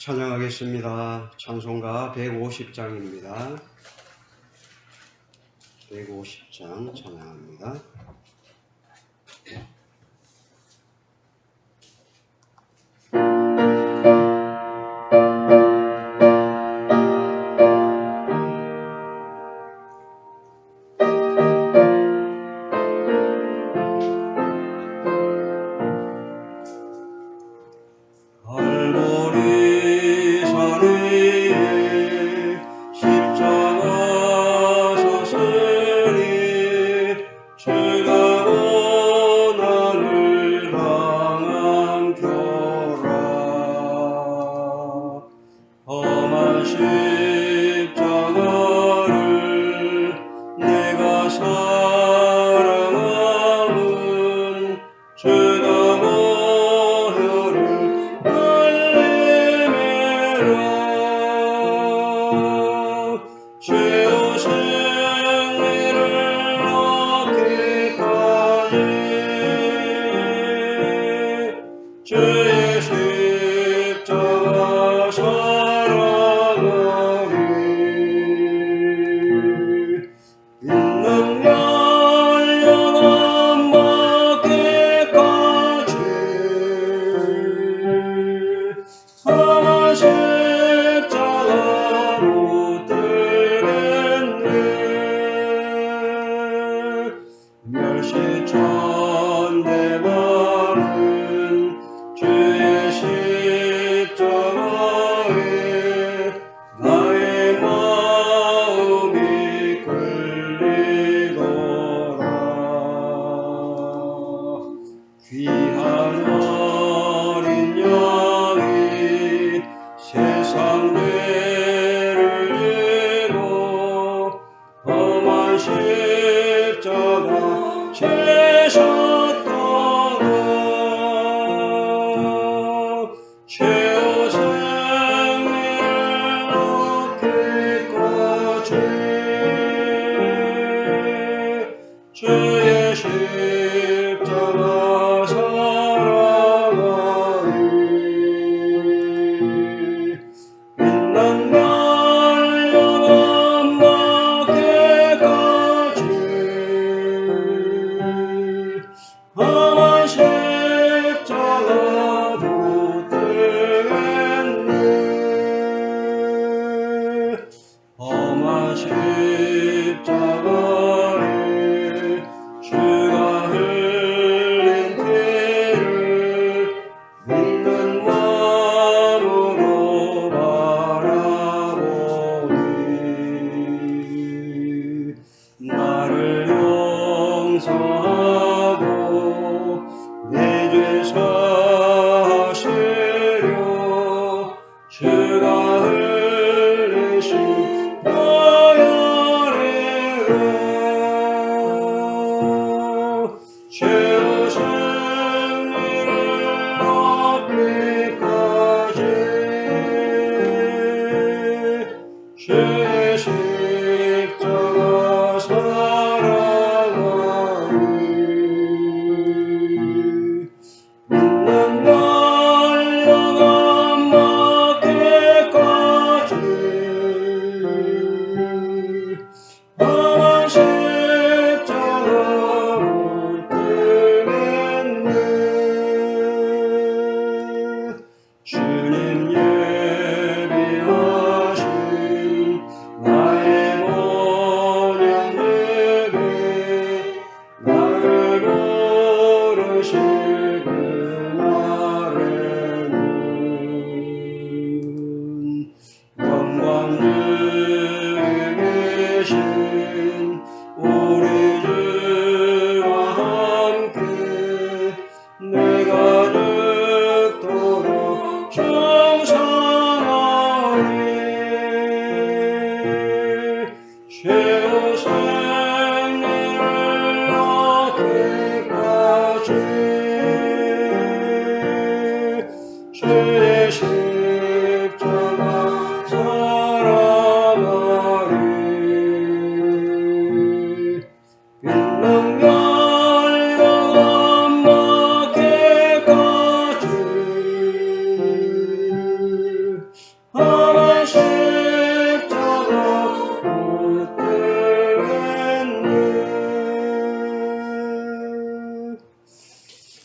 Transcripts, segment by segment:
찬양하겠습니다. 찬송가 150장입니다. 150장 찬양합니다.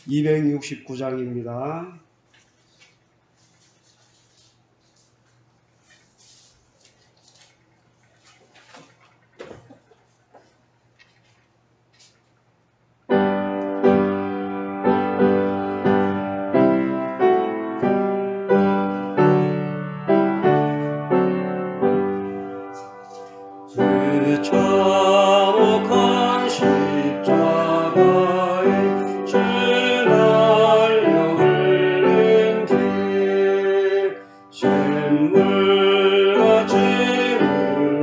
269장입니다. 그 참혹한 십자가에 주 날려 흘린 피 샘물같이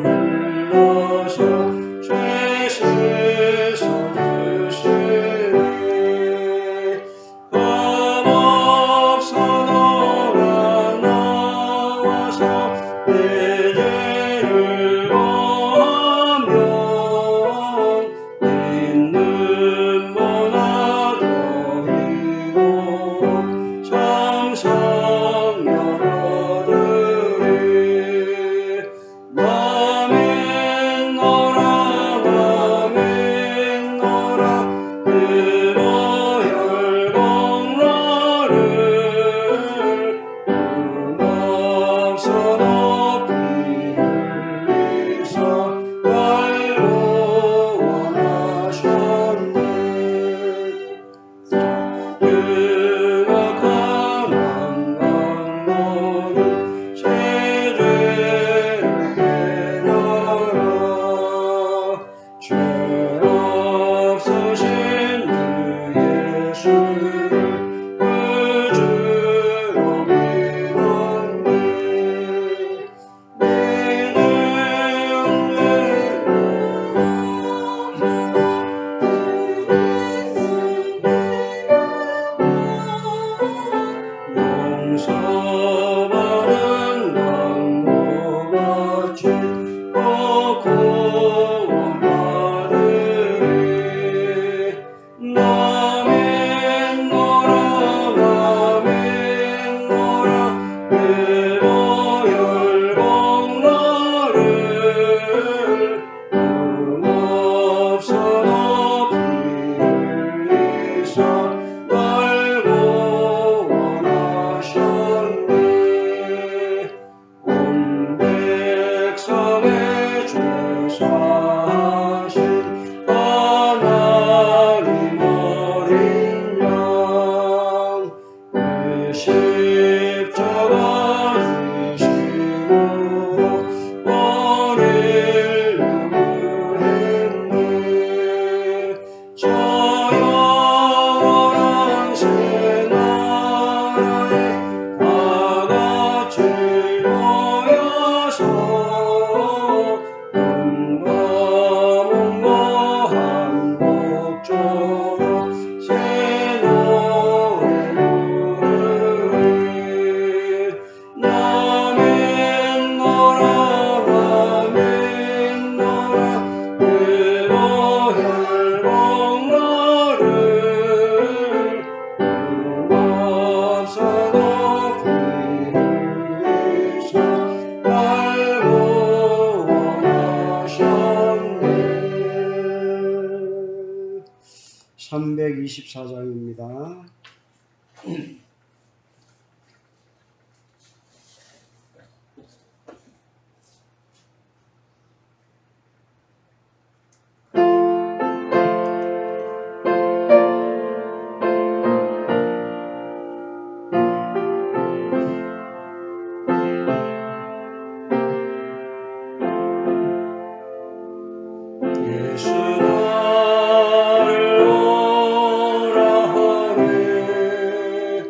흘러서 죄 씻어주시니 감옥 사도가 나와서 내 죄를 있는 문화도 이고 참상 여러들이 나 믿노라 나 믿노라 그로 혈공로를 눈없어 높이 흘리사 날고 원하셨네. 흉악한 왕관노는 죄죄를 깨달아 죄 없으신 주 예수를 구주로 믿었네. 용서받은 강도같이 구원받으리 나 믿노라 나 믿노라 그로 혈공로를 눈없어 높이 흘리사 날고 원하셨네. 온 백성의 죄 사하신 하나님 어린 양 그 십자가 지심으로 우리를 구했네. 저 영원한 새 나라에 다같이 모여서 꿈과 몸과 한복조로 새 노래 부르리 나 믿노라 나 믿노라 그로 혈공로를 눈없어 높이 흘리사 날고 원하셨네. 324장입니다. 예수 나를 오라 하네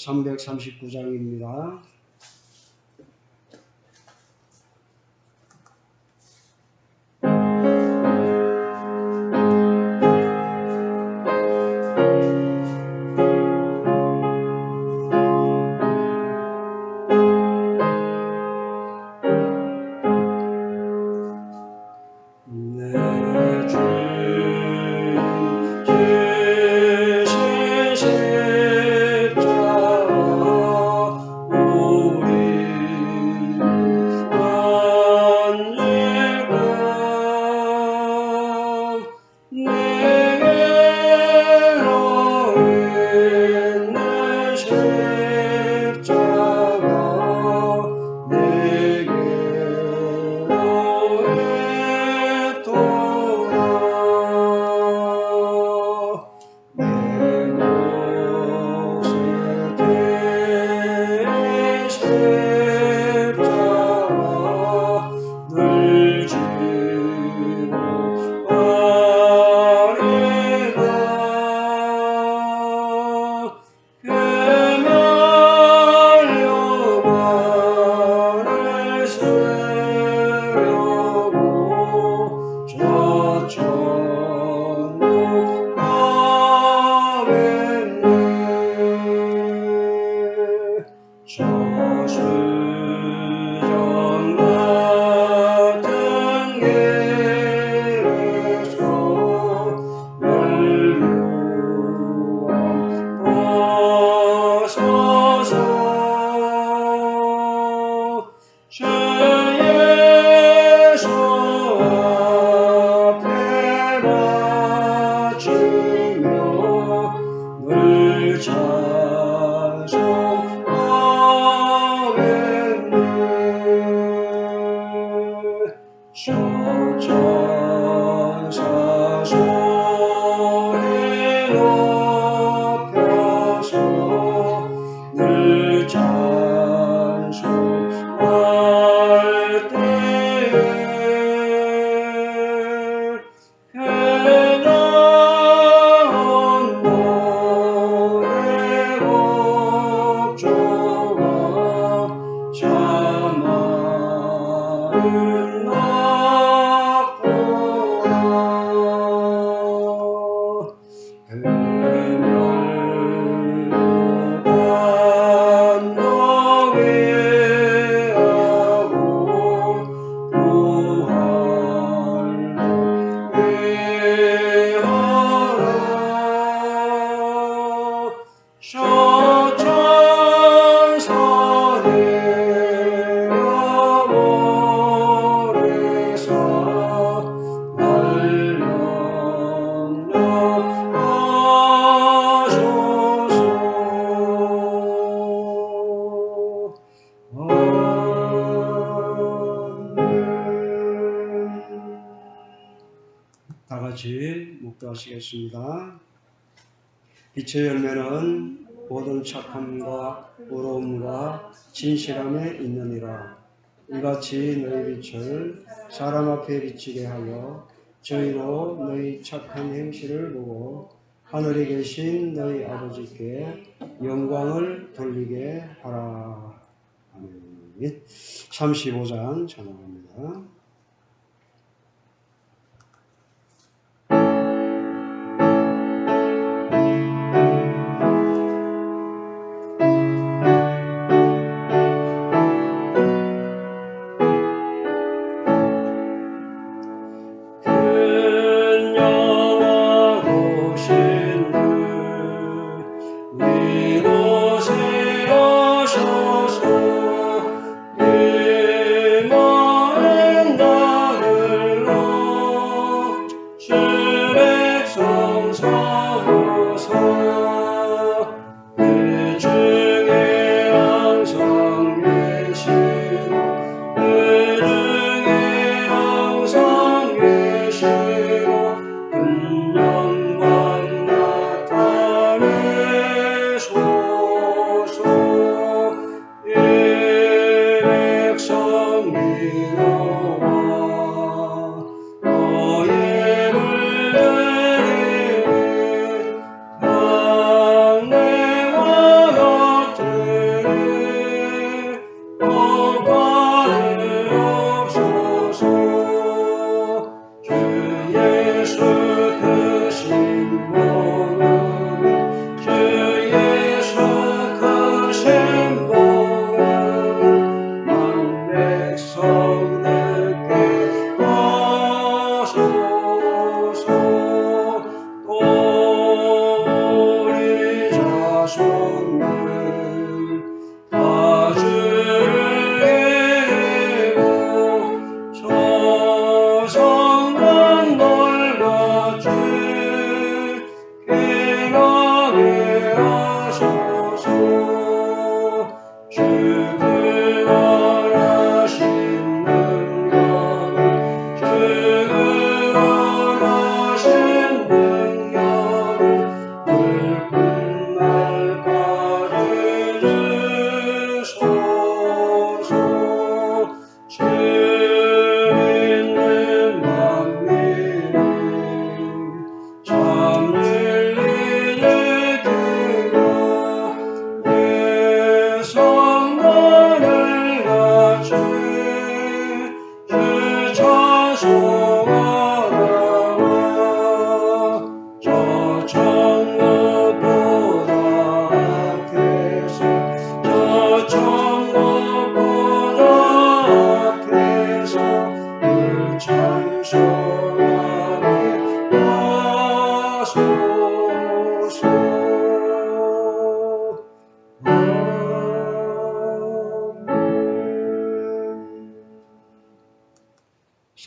339장입니다. 다같이 묵도하시겠습니다. 빛의 열매는 모든 착함과 의로움과 진실함에 있느니라. 이같이 너희 빛을 사람 앞에 비치게 하여 저희로 너희 착한 행실을 보고 하늘에 계신 너희 아버지께 영광을 돌리게 하라. 아멘. 35장 찬양합니다. 이곳에 오셔서 내 마음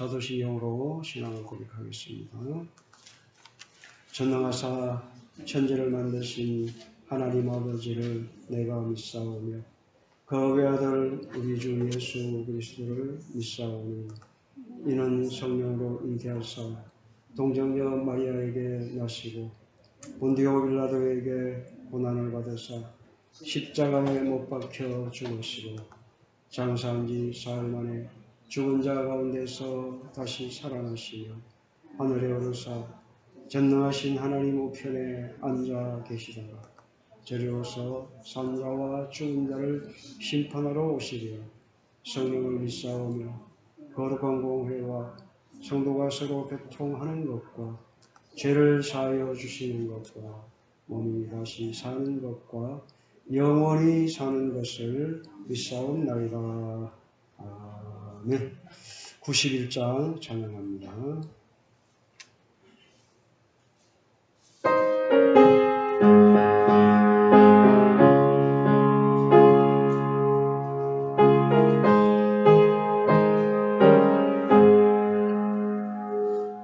사도신경으로 신앙을 고백하겠습니다. 전능하사 천지를 만드신 하나님 아버지를 내가 믿사오며 그 외아들 우리 주 예수 그리스도를 믿사오니 이는 성령으로 잉태하사 동정녀 마리아에게 나시고 본디오 빌라도에게 고난을 받으사 십자가에 못 박혀 죽으시고 장사한 지 사흘 만에 죽은 자 가운데서 다시 살아나시며 하늘에 오르사 전능하신 하나님 우편에 앉아 계시다가 저리로서 산자와 죽은 자를 심판하러 오시리라. 성령을 믿사오며 거룩한 공회와 성도가 서로 교통하는 것과 죄를 사하여 주시는 것과 몸이 다시 사는 것과 영원히 사는 것을 믿사옵나이다. 아멘. 91장 찬양합니다.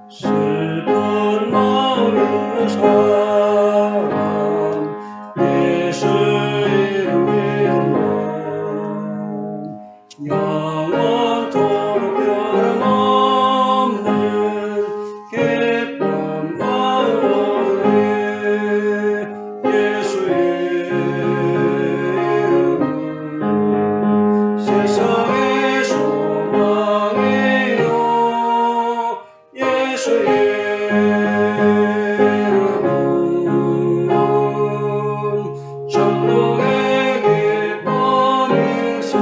슬픈 마음 있는 사람 예수 이름 믿는 영원토록 변함없는 기쁨 마음 얻으리. 예수의 이름은 세상의 소망이요 예수의 이름은 천국의 기쁨일세.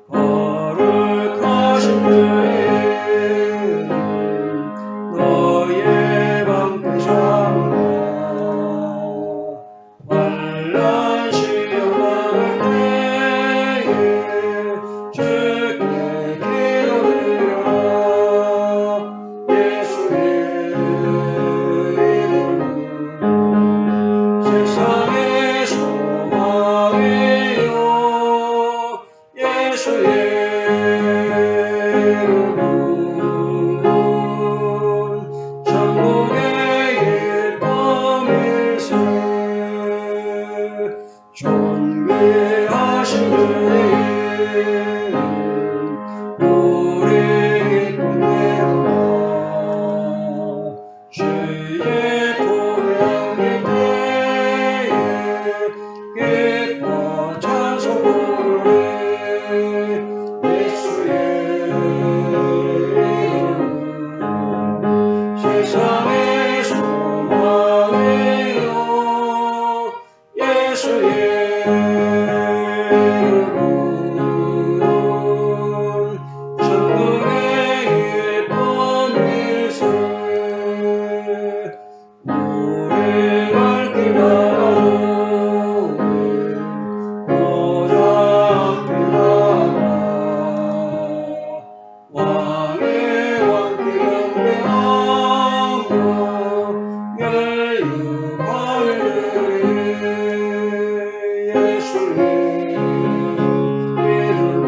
거룩하신 주님 너의 방패 삼으라. 환난 시험 많을 때에 주께 기도드려라. 예수의 이름은 세상의 소망이요 예수의 이름은 천국의 기쁨일세. 존귀하신 주님 우리 기쁨 내도다. 주의 품에 안길 때에 기뻐 찬송 부르리. 예수의 이름은 세상의 소망이요 예수의 이름은 천국의 기쁨일세. 우리 갈 길 알아오니 보좌 앞에 나가 왕의 왕께 경배하며 멸류관을 드리. 예수의 이름은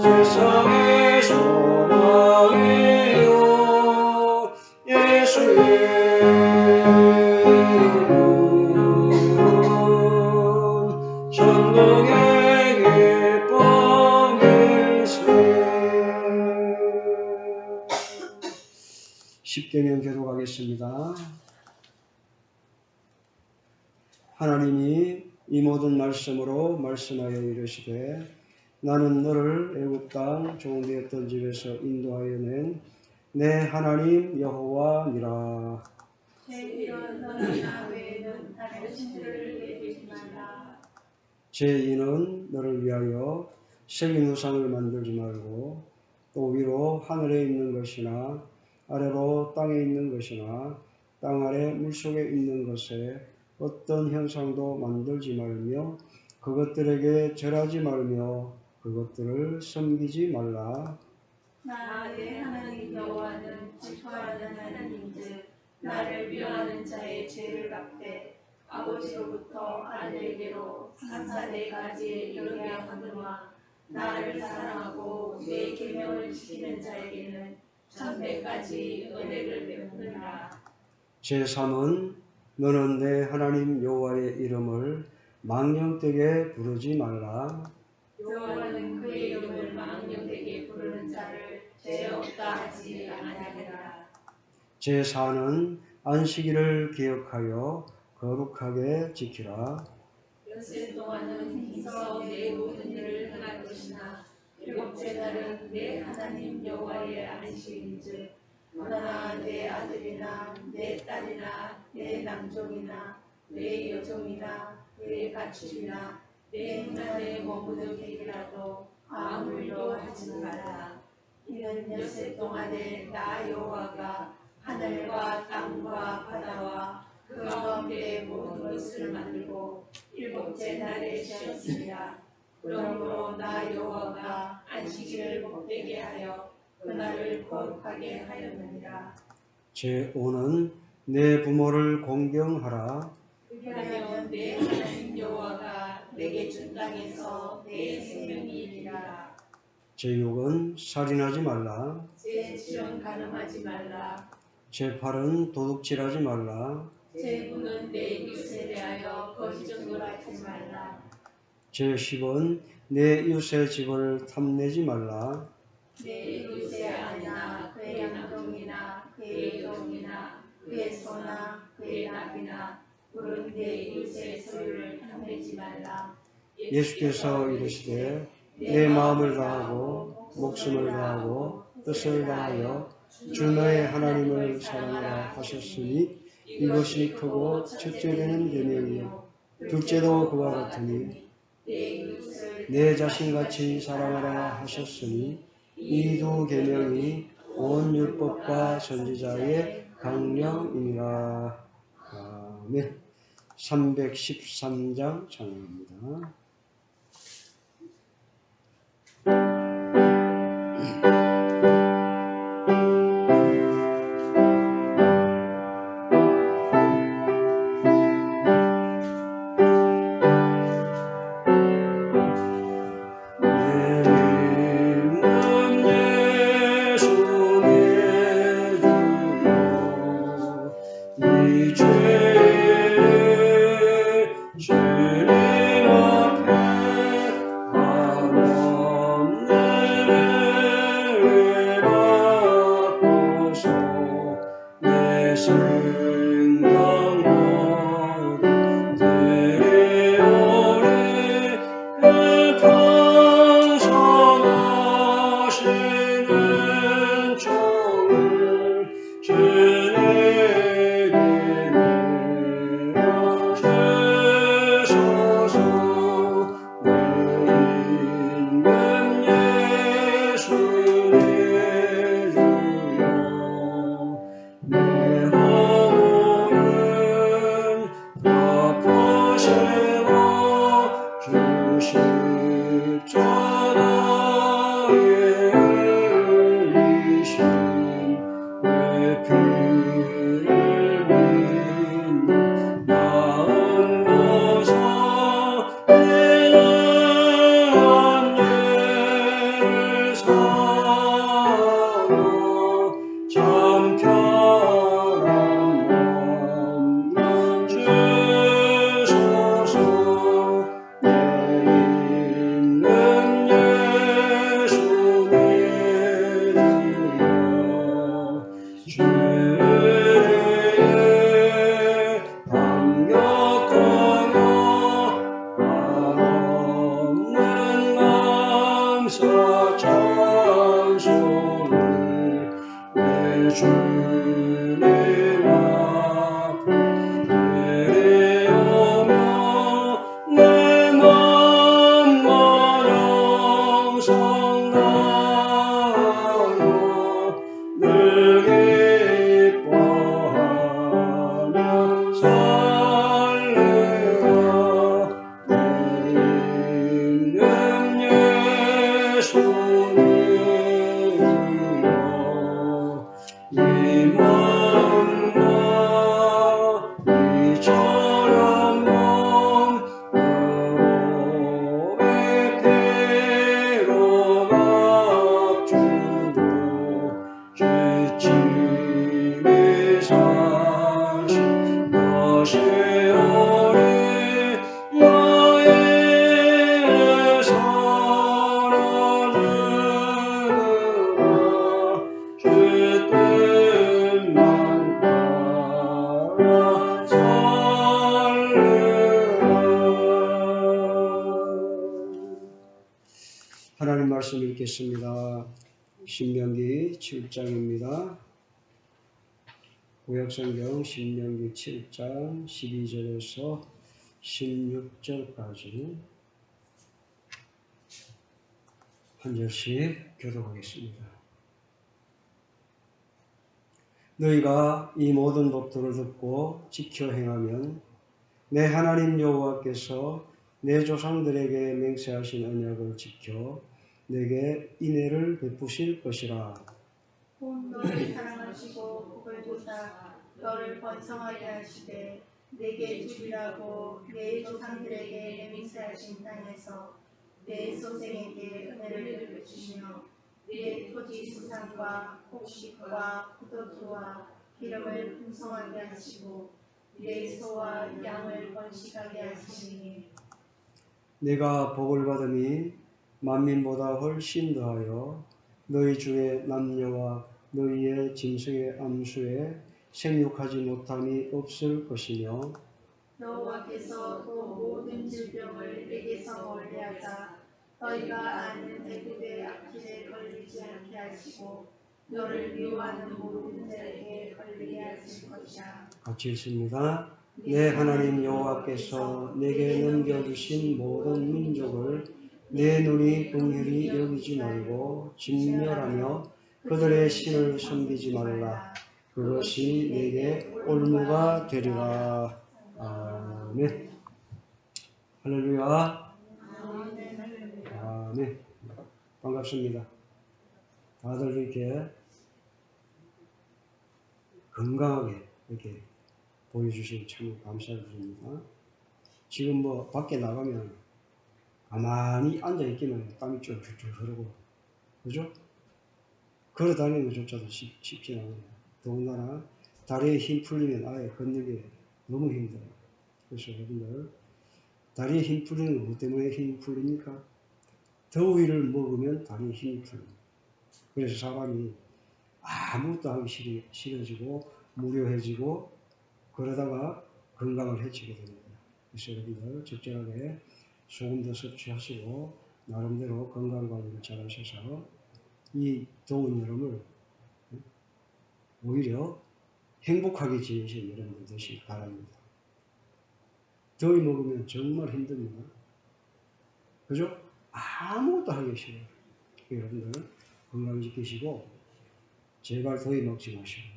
세상의 소망이요 예수의 이름은 천국의 기쁨일세. 십계명 교독하겠습니다. 하나님이 이 모든 말씀으로 말씀하여 이르시되 나는 너를 애굽 땅 종되었던 집에서 인도하여 낸 내 하나님 여호와니라. 제 이는 너는 나 외에는 다른 신들을 예비하지 말라. 제 이는 너를 위하여 새긴 우상을 만들지 말고 또 위로 하늘에 있는 것이나 아래로 땅에 있는 것이나 땅 아래 물속에 있는 것에 어떤 형상도 만들지 말며 그것들에게 절하지 말며 그것들을 섬기지 말라. 나 내 하나님 여호와는 질투하는 하나님인즉 나를 미워하는 자의 죄를 갚되 아버지로부터 아들에게로 3, 4대까지 이르게 하노라. 나를 사랑하고 내 계명을 지키는 자에게는 천배까지 은혜를 베푸느니라. 제3은 너는 내 하나님 여호와의 이름을 망령되게 부르지 말라. 여호와는 그의 이름을 망령되게 부르는 자를 죄 없다 하지 아니하리라. 제4는 안식일을 기억하여 거룩하게 지키라. 엿새 동안은 힘써 내 모든 일을 행할 것이나 일곱째 날은 내 하나님 여호와의 안식일인즉 너나 내 아들이나 내 딸이나 내 남종이나 내 여종이나 내 가축이나 내 문 안에 머무는 개라도 아무 일도 하지 말라. 이는 엿새 동안에 나 여호와가 하늘과 땅과 바다와 그 가운데 모든 것을 만들고 일곱째 날에 쉬었습니다. 그러므로 나 여호와가 안식일을 복되게 하여 그날을 거룩하게 하였느니라. 제5는 내 부모를 공경하라. 그리하면 내 하나님 여호와가 내게 준 땅에서 내 생명이 이르리라. 제6은 살인하지 말라. 제7은 간음하지 말라. 제8은 도둑질하지 말라. 제9는 내 이웃에 대하여 거짓 증거하지 말라. 제10은 내 이웃의 집을 탐내지 말라. 내 이웃의 아내나 그의 양동이나 그의 여종이나 그의 소나 그의 나귀나 물은 내 이웃의 소유를 탐내지 말라. 예수께서 이르시되 내 마음을 다하고 목숨을 다하고 뜻을 다하여 주 너의 하나님을 사랑하라 하셨으니 이것이 크고 첫째 되는 계명이요 둘째도 그와 같으니 내 자신같이 사랑하라 하셨으니 이 두 계명이 온 율법과 선지자의 강령이니라. 아멘. 313장 찬양합니다. 읽겠습니다. 신명기 7장입니다. 구약성경 신명기 7장 12절에서 16절까지 한 절씩 교독하겠습니다. 너희가 이 모든 법도를 듣고 지켜 행하면 내 하나님 여호와께서 내 조상들에게 맹세하신 언약을 지켜 내게 인애를 베푸실 것이라. 곧 너를 사랑하시고 복을 주사 너를 번성하게 하시되 내게 주리라고 내 조상들에게 맹세하신 땅에서 내 소생에게 은혜를 베푸시며 내 토지 수산과 곡식과 포도주와 기름을 풍성하게 하시고 내 소와 양을 번식하게 하시니 내가 복을 받음이 만민보다 훨씬 더하여 너희 중에 남녀와 너희의 짐승의 암수에 생육하지 못함이 없을 것이며 여호와께서 또 모든 질병을 내게서 멀리하자 너희가 아는 애굽의 악질에 걸리지 않게 하시고 너를 미워하는 모든 자에게 걸리게 하실 것이야. 같이 읽습니다. 내 하나님 여호와께서 내게 넘겨주신 모든 민족을 내 눈이 긍휼히 여기지 말고 진멸하며 그들의 신을 섬기지 말라. 그것이 내게 올무가 되리라. 아멘. 할렐루야. 아멘. 반갑습니다. 다들 이렇게 건강하게 이렇게 보여주시면 참 감사드립니다. 지금 뭐 밖에 나가면 가만히 앉아있기만 땀이 쫄쫄 흐르고, 그죠? 걸어 다니는 것조차도 쉽지 않아요. 더군다나 다리에 힘 풀리면 아예 걷는 게 너무 힘들어요. 그래서 여러분들, 다리에 힘 풀리는 건 뭐 때문에 힘이 풀립니까? 더위를 먹으면 다리에 힘이 풀립니다. 그래서 사람이 아무것도 하기 싫어지고 무료해지고 그러다가 건강을 해치게 됩니다. 그래서 여러분들 적절하게 소금도 섭취하시고 나름대로 건강관리를 잘 하셔서 이 더운 여름을 오히려 행복하게 지내시는 여러분들 되시기 바랍니다. 더위 먹으면 정말 힘듭니다. 그죠? 아무것도 하기 싫어요. 여러분들 건강 지키시고 제발 더위 먹지 마시고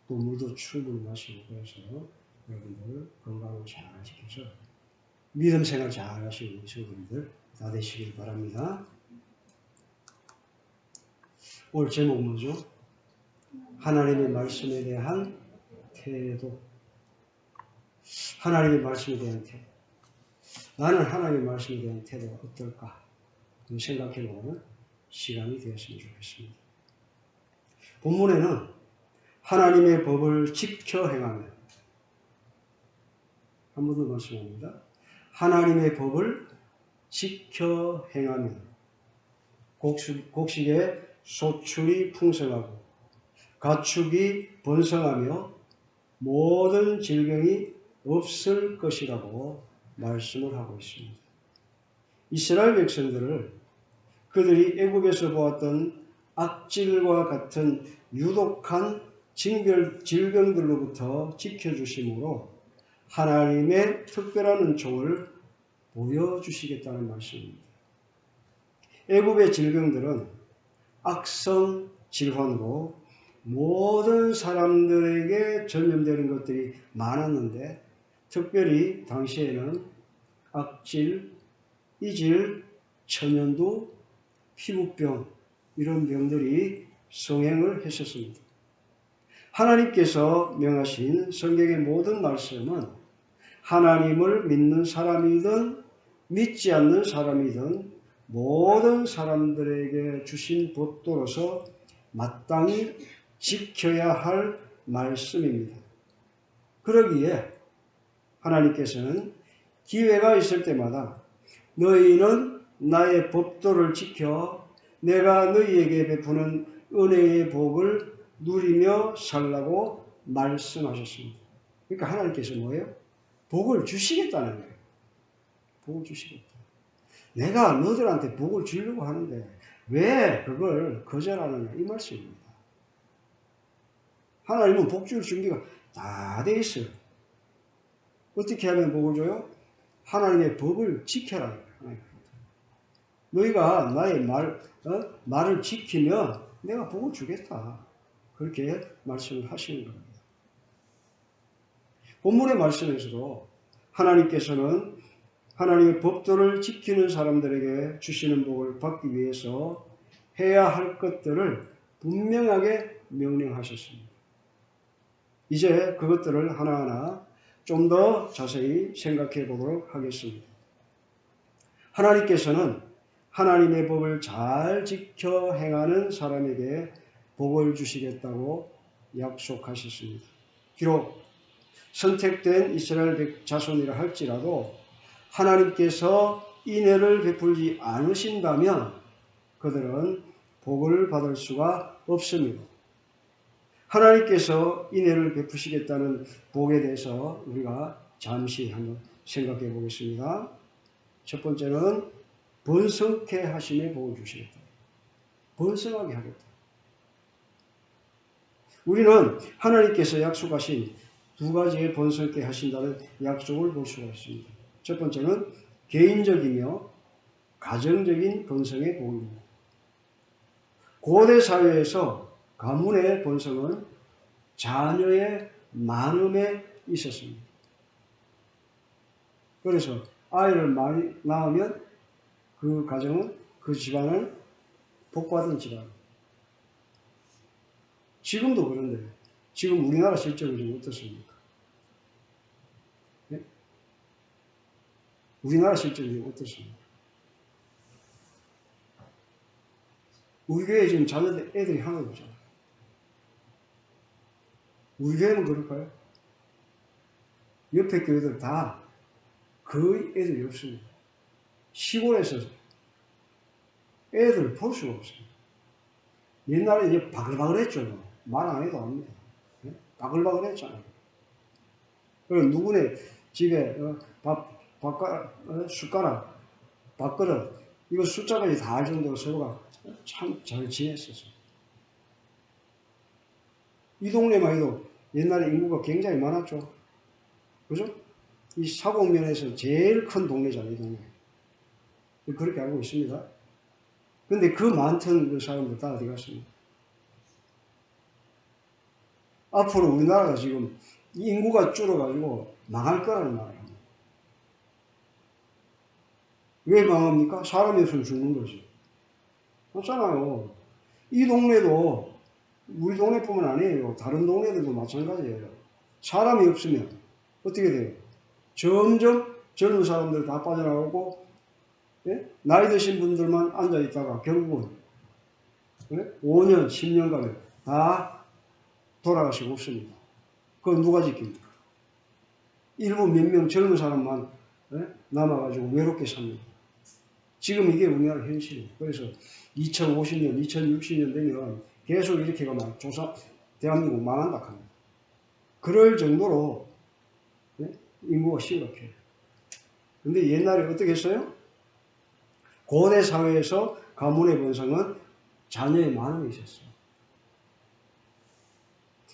또 물도 충분히 마시고 그래서 여러분들 건강을 잘 지켜서 믿음 생활 잘 하시는 성도님들 다 되시길 바랍니다. 오늘 제목 뭐죠? 하나님의 말씀에 대한 태도. 하나님의 말씀에 대한 태도. 나는 하나님의 말씀에 대한 태도가 어떨까? 생각해보는 시간이 되었으면 좋겠습니다. 본문에는 하나님의 법을 지켜 행하며 한 번 더 말씀합니다. 하나님의 법을 지켜 행하며 곡식의 소출이 풍성하고 가축이 번성하며 모든 질병이 없을 것이라고 말씀을 하고 있습니다. 이스라엘 백성들을 그들이 애굽에서 보았던 악질과 같은 유독한 질병들로부터 지켜주심으로 하나님의 특별한 은총을 보여주시겠다는 말씀입니다. 애굽의 질병들은 악성 질환으로 모든 사람들에게 전염되는 것들이 많았는데 특별히 당시에는 악질, 이질, 천연두, 피부병 이런 병들이 성행을 했었습니다. 하나님께서 명하신 성경의 모든 말씀은 하나님을 믿는 사람이든 믿지 않는 사람이든 모든 사람들에게 주신 법도로서 마땅히 지켜야 할 말씀입니다. 그러기에 하나님께서는 기회가 있을 때마다 너희는 나의 법도를 지켜 내가 너희에게 베푸는 은혜의 복을 누리며 살라고 말씀하셨습니다. 그러니까 하나님께서 뭐예요? 복을 주시겠다는 거예요. 복을 주시겠다. 내가 너희들한테 복을 주려고 하는데 왜 그걸 거절하느냐 이 말씀입니다. 하나님은 복 줄 준비가 다 돼 있어요. 어떻게 하면 복을 줘요? 하나님의 법을 지켜라. 너희가 나의 말을 지키면 내가 복을 주겠다. 그렇게 말씀을 하시는 겁니다. 본문의 말씀에서도 하나님께서는 하나님의 법도를 지키는 사람들에게 주시는 복을 받기 위해서 해야 할 것들을 분명하게 명령하셨습니다. 이제 그것들을 하나하나 좀 더 자세히 생각해 보도록 하겠습니다. 하나님께서는 하나님의 법을 잘 지켜 행하는 사람에게 복을 주시겠다고 약속하셨습니다. 비록 선택된 이스라엘 자손이라 할지라도 하나님께서 인애를 베풀지 않으신다면 그들은 복을 받을 수가 없습니다. 하나님께서 인애를 베푸시겠다는 복에 대해서 우리가 잠시 한번 생각해 보겠습니다. 첫 번째는 번성케 하심의 복을 주시겠다. 번성하게 하겠다. 우리는 하나님께서 약속하신 두 가지의 번성케 하신다는 약속을 볼 수가 있습니다. 첫 번째는 개인적이며 가정적인 번성의 복입니다. 고대 사회에서 가문의 번성은 자녀의 많음에 있었습니다. 그래서 아이를 많이 낳으면 그 가정은 그 집안은 복받은 집안. 지금도 그런데 지금 우리나라 실정은 좀 어떻습니까? 네? 우리나라 실정이 어떻습니까? 우리 교회에 지금 자녀들 애들이 하나도 없잖아요. 우리 교회는 그럴까요? 옆에 교회들 다 거의 애들이 없습니다. 시골에서 애들 볼 수가 없어요. 옛날에 이제 바글바글했죠. 말 안 해도 압니다. 네? 바글바글했잖아요. 그리고 누구네 집에 숟가락, 밥그릇 이거 숫자까지 다 알 정도로 서로가 참 잘 지냈었어요. 이 동네만 해도 옛날에 인구가 굉장히 많았죠. 그죠? 이 사곡면에서 제일 큰 동네잖아요, 이 동네. 그렇게 알고 있습니다. 근데 그 많던 그 사람들 다 어디 갔습니까? 앞으로 우리나라가 지금 인구가 줄어가지고 망할 거라는 말이에요. 왜 망합니까? 사람이 없으면 죽는 거지. 없잖아요. 이 동네도 우리 동네뿐만 아니에요. 다른 동네들도 마찬가지예요. 사람이 없으면 어떻게 돼요? 점점 젊은 사람들 다 빠져나가고, 예? 나이 드신 분들만 앉아있다가 결국은, 예? 5년, 10년간에 다 돌아가시고 없습니다. 그건 누가 지킵니까? 일부 몇 명 젊은 사람만, 예? 남아가지고 외롭게 삽니다. 지금 이게 우리나라 현실이에요. 그래서 2050년, 2060년 되면 계속 이렇게 가면 대한민국 망한다 합니다. 그럴 정도로, 예? 인구가 심각해요. 근데 옛날에 어떻게 했어요? 고대 사회에서 가문의 번성은 자녀의 많음이 있었어요.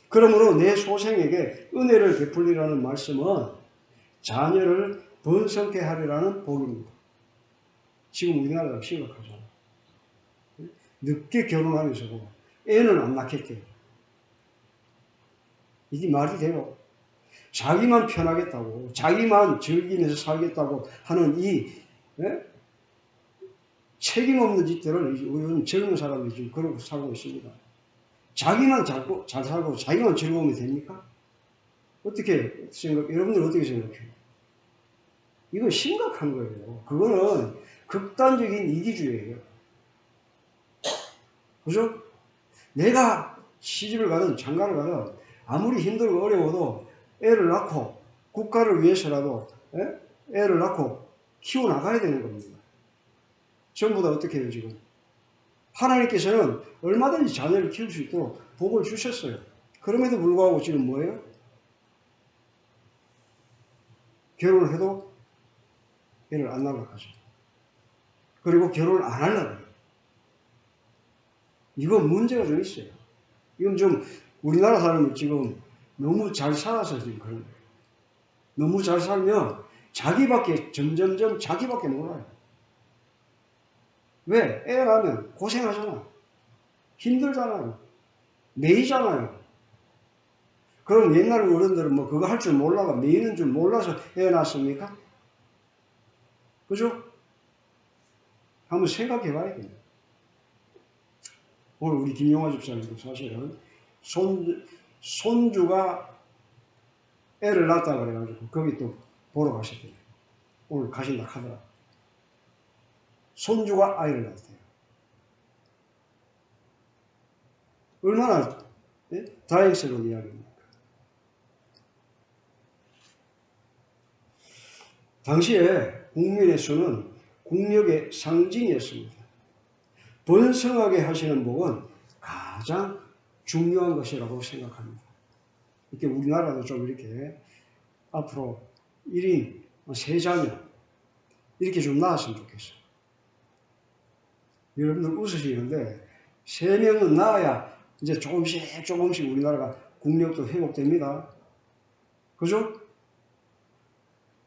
그러므로 내 소생에게 은혜를 베풀리라는 말씀은 자녀를 번성케 하리라는 복입니다. 지금 우리나라가 심각하잖아요. 늦게 결혼하면서도 애는 안 낳겠대요. 이게 말이 돼요? 자기만 편하겠다고, 자기만 즐기면서 살겠다고 하는 이 책임 없는 짓들을 요즘 젊은 사람들이 지금 그러고 살고 있습니다. 자기만 잘 살고 자기만 즐거우면 됩니까? 어떻게 여러분들 어떻게 생각해요? 이건 심각한 거예요. 그거는 극단적인 이기주의예요. 그죠? 내가 시집을 가든 장가를 가든 아무리 힘들고 어려워도 애를 낳고 국가를 위해서라도 애를 낳고 키워나가야 되는 겁니다. 전부 다 어떻게 해요, 지금? 하나님께서는 얼마든지 자녀를 키울 수 있도록 복을 주셨어요. 그럼에도 불구하고 지금 뭐예요? 결혼을 해도 애를 안 낳으려고 하죠. 그리고 결혼을 안 하려고 해요. 이건 문제가 좀 있어요. 이건 좀 우리나라 사람은 지금 너무 잘 살아서 지금 그런 거예요. 너무 잘 살면 자기밖에 점점점 자기밖에 몰라요. 왜? 애 낳으면 고생하잖아. 힘들잖아요. 매이잖아요. 그럼 옛날 어른들은 뭐 그거 할 줄 몰라가 매이는 줄 몰라서 애 낳습니까? 그죠? 한번 생각해 봐야 돼요. 오늘 우리 김용화 집사님도 사실은 손주가 애를 낳았다 그래가지고 거기 또 보러 가셨대요. 오늘 가신다 하더라. 손주가 아이를 낳았대요. 얼마나 다행스러운 이야기입니까? 당시에 국민의 수는 국력의 상징이었습니다. 번성하게 하시는 복은 가장 중요한 것이라고 생각합니다. 이렇게 우리나라도 좀 이렇게 앞으로 1인 3자녀 이렇게 좀 낳았으면 좋겠어요. 여러분들 웃으시는데 3명은 낳아야 이제 조금씩 우리나라가 국력도 회복됩니다. 그죠?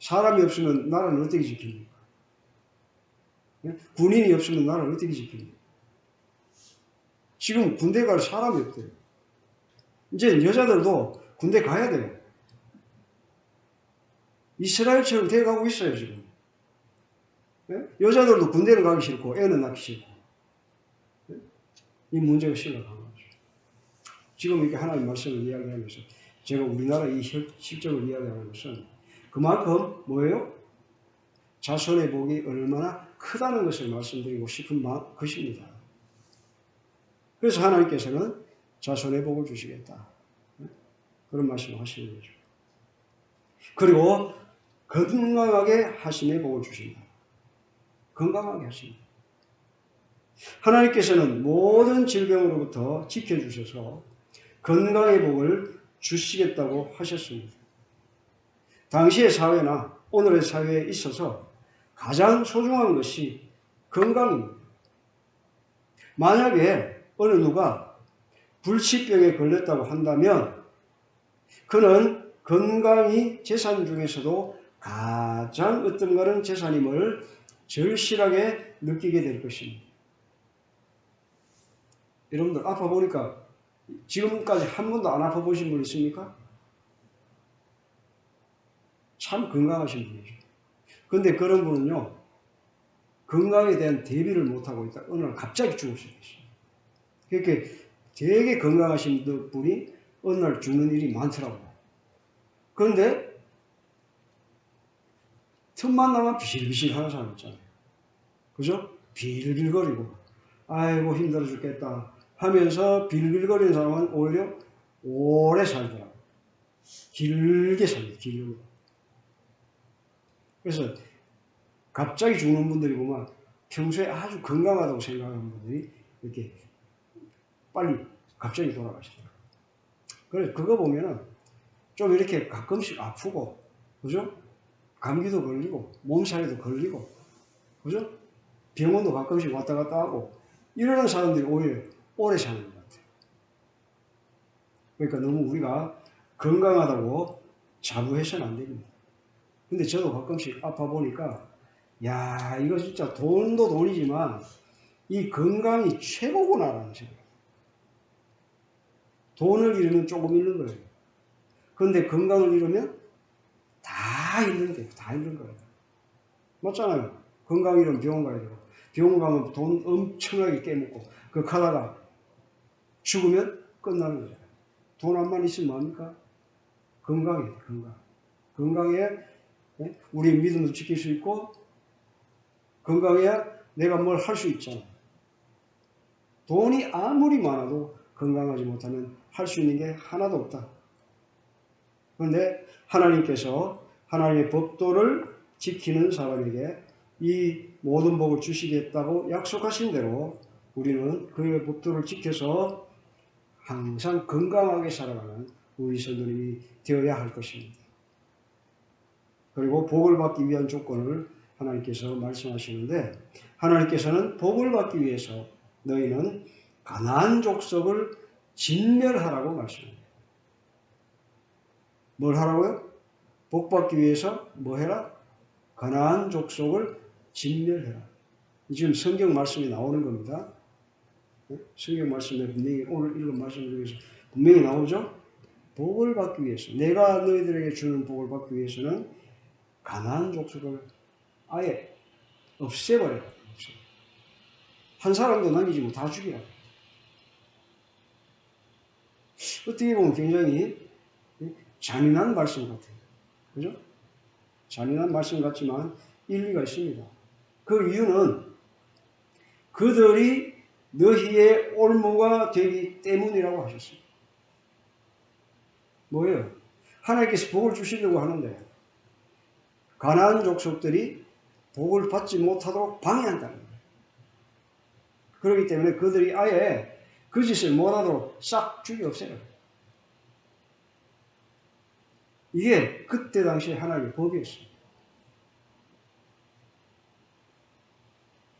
사람이 없으면 나라는 어떻게 지킵니까? 군인이 없으면 나라를 어떻게 지킵니까? 지금 군대 갈 사람이 없대요. 이제 여자들도 군대 가야 돼요. 이스라엘처럼 돼가고 있어요, 지금. 여자들도 군대는 가기 싫고, 애는 낳기 싫고. 이 문제가 심각한 거죠. 지금 이렇게 하나님 말씀을 이야기하면서, 제가 우리나라 이 실정을 이야기하는 것은, 그만큼 뭐예요? 자손의 복이 얼마나 크다는 것을 말씀드리고 싶은 것입니다. 그래서 하나님께서는 자손의 복을 주시겠다. 그런 말씀을 하시는 거죠. 그리고 건강하게 하심의 복을 주신다. 건강하게 하십니다. 하나님께서는 모든 질병으로부터 지켜주셔서 건강의 복을 주시겠다고 하셨습니다. 당시의 사회나 오늘의 사회에 있어서 가장 소중한 것이 건강입니다. 만약에 어느 누가 불치병에 걸렸다고 한다면 그는 건강이 재산 중에서도 가장 어떤가는 재산임을 절실하게 느끼게 될 것입니다. 여러분들 아파 보니까 지금까지 한 번도 안 아파 보신 분 있습니까? 참 건강하신 분이죠. 근데 그런 분은요, 건강에 대한 대비를 못하고 있다. 어느 날 갑자기 죽을 수 있어요. 그렇게 되게 건강하신 분이 어느 날 죽는 일이 많더라고요. 그런데 틈만 나면 비실비실 하는 사람 있잖아요. 그죠? 빌빌거리고 아이고 힘들어 죽겠다 하면서 빌빌거리는 사람은 오히려 오래 살더라고요. 길게 삽니다. 길게. 그래서 갑자기 죽는 분들이 보면 평소에 아주 건강하다고 생각하는 분들이 이렇게 빨리 갑자기 돌아가시더라고요. 그래서 그거 보면은 좀 이렇게 가끔씩 아프고, 그죠? 감기도 걸리고, 몸살에도 걸리고, 그죠? 병원도 가끔씩 왔다 갔다 하고, 이러는 사람들이 오히려 오래 사는 것 같아요. 그러니까 너무 우리가 건강하다고 자부해서는 안 됩니다. 근데 저도 가끔씩 아파 보니까, 야, 이거 진짜 돈도 돈이지만, 이 건강이 최고구나라는 생각. 돈을 잃으면 조금 잃는 거예요. 그런데 건강을 잃으면 다 잃는 거예요. 다 잃는 거예요. 맞잖아요. 건강 잃으면 병원 가야 되고, 병원 가면 돈 엄청나게 깨먹고, 그 가다가 죽으면 끝나는 거잖아요. 돈 안만 있으면 뭐합니까? 건강이에요. 건강. 건강에 우리의 믿음도 지킬 수 있고, 건강해야 내가 뭘 할 수 있잖아요. 돈이 아무리 많아도 건강하지 못하면 할 수 있는 게 하나도 없다. 그런데 하나님께서 하나님의 법도를 지키는 사람에게 이 모든 복을 주시겠다고 약속하신 대로 우리는 그의 법도를 지켜서 항상 건강하게 살아가는 우리 성도님이 되어야 할 것입니다. 그리고 복을 받기 위한 조건을 하나님께서 말씀하시는데, 하나님께서는 복을 받기 위해서 너희는 가나안 족속을 진멸하라고 말씀합니다. 뭘 하라고요? 복받기 위해서 뭐 해라? 가나안 족속을 진멸해라. 지금 성경 말씀이 나오는 겁니다. 성경 말씀에 분명히 오늘 읽은 말씀 중에서 분명히 나오죠? 복을 받기 위해서, 내가 너희들에게 주는 복을 받기 위해서는 가나안 족속을 아예 없애버려라. 한 사람도 남기지 못 다 죽이라. 어떻게 보면 굉장히 잔인한 말씀 같아요. 그죠? 잔인한 말씀 같지만 일리가 있습니다. 그 이유는 그들이 너희의 올무가 되기 때문이라고 하셨습니다. 뭐예요? 하나님께서 복을 주시려고 하는데 가나안 족속들이 복을 받지 못하도록 방해한다는 거예요. 그렇기 때문에 그들이 아예 그 짓을 못하도록 싹 죽여 없애요. 이게 그때 당시에 하나님의 법이었어요.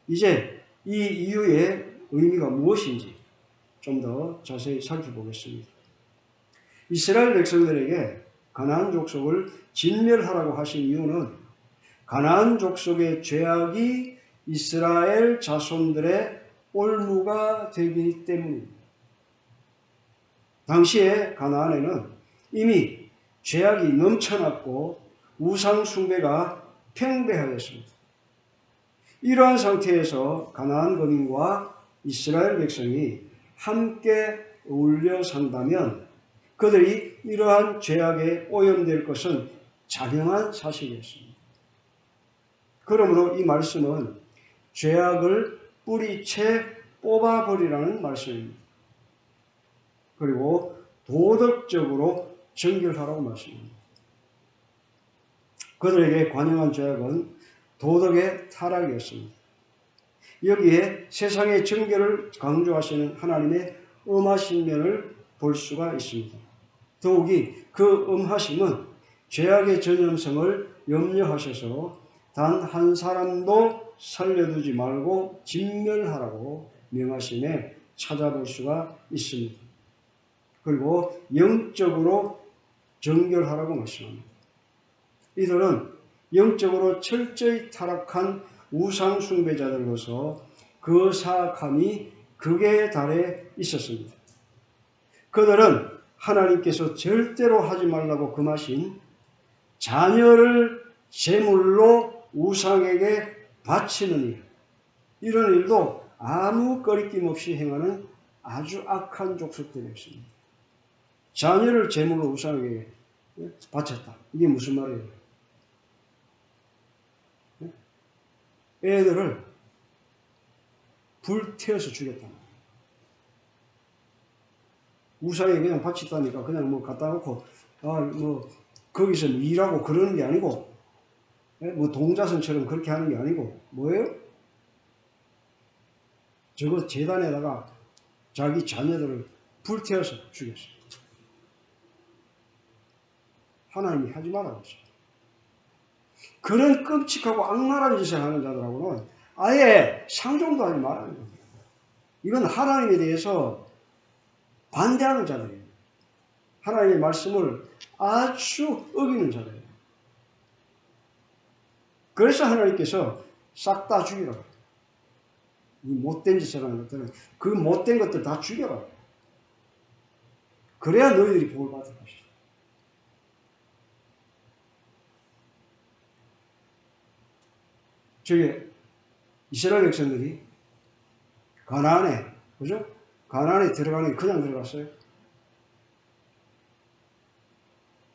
이제 이 이유의 의미가 무엇인지 좀 더 자세히 살펴보겠습니다. 이스라엘 백성들에게 가나안 족속을 진멸하라고 하신 이유는 가나안 족속의 죄악이 이스라엘 자손들의 올무가 되기 때문입니다. 당시에 가나안에는 이미 죄악이 넘쳐났고 우상 숭배가 팽배하였습니다. 이러한 상태에서 가나안 거민과 이스라엘 백성이 함께 어울려 산다면 그들이 이러한 죄악에 오염될 것은 자명한 사실이었습니다. 그러므로 이 말씀은 죄악을 뿌리채 뽑아버리라는 말씀입니다. 그리고 도덕적으로 정결하라고 말씀합니다. 그들에게 관영한 죄악은 도덕의 타락이었습니다. 여기에 세상의 정결을 강조하시는 하나님의 엄하신 면을 볼 수가 있습니다. 더욱이 그 엄하심은 죄악의 전염성을 염려하셔서 단 한 사람도 살려두지 말고 진멸하라고 명하심에 찾아볼 수가 있습니다. 그리고 영적으로 정결하라고 말씀합니다. 이들은 영적으로 철저히 타락한 우상 숭배자들로서 그 사악함이 극에 달해 있었습니다. 그들은 하나님께서 절대로 하지 말라고 금하신 자녀를 제물로 우상에게 바치는 일, 이런 일도 아무 거리낌 없이 행하는 아주 악한 족속들이었습니다. 자녀를 제물로 우상에게 바쳤다. 이게 무슨 말이에요? 애들을 불태워서 죽였다. 우상에 그냥 바쳤다니까 그냥 뭐 갖다 놓고 거기서 일하고 그러는 게 아니고 뭐 동자선처럼 그렇게 하는 게 아니고 뭐예요? 저거 제단에다가 자기 자녀들을 불태워서 죽였어요. 하나님이 하지 말라고 했어요. 그런 끔찍하고 악랄한 짓을 하는 자들하고는 아예 상종도 하지 말라는 겁니다. 이건 하나님에 대해서 반대하는 자들이에요. 하나님의 말씀을 아주 어기는 자들이에요. 그래서 하나님께서 싹 다 죽이라고. 이 못된 짓을 하는 것들은 그 못된 것들 다 죽여라. 그래야 너희들이 복을 받을 것이다. 저기 이스라엘 백성들이 가나안에, 그죠? 가나안에 들어가는 게 그냥 들어갔어요.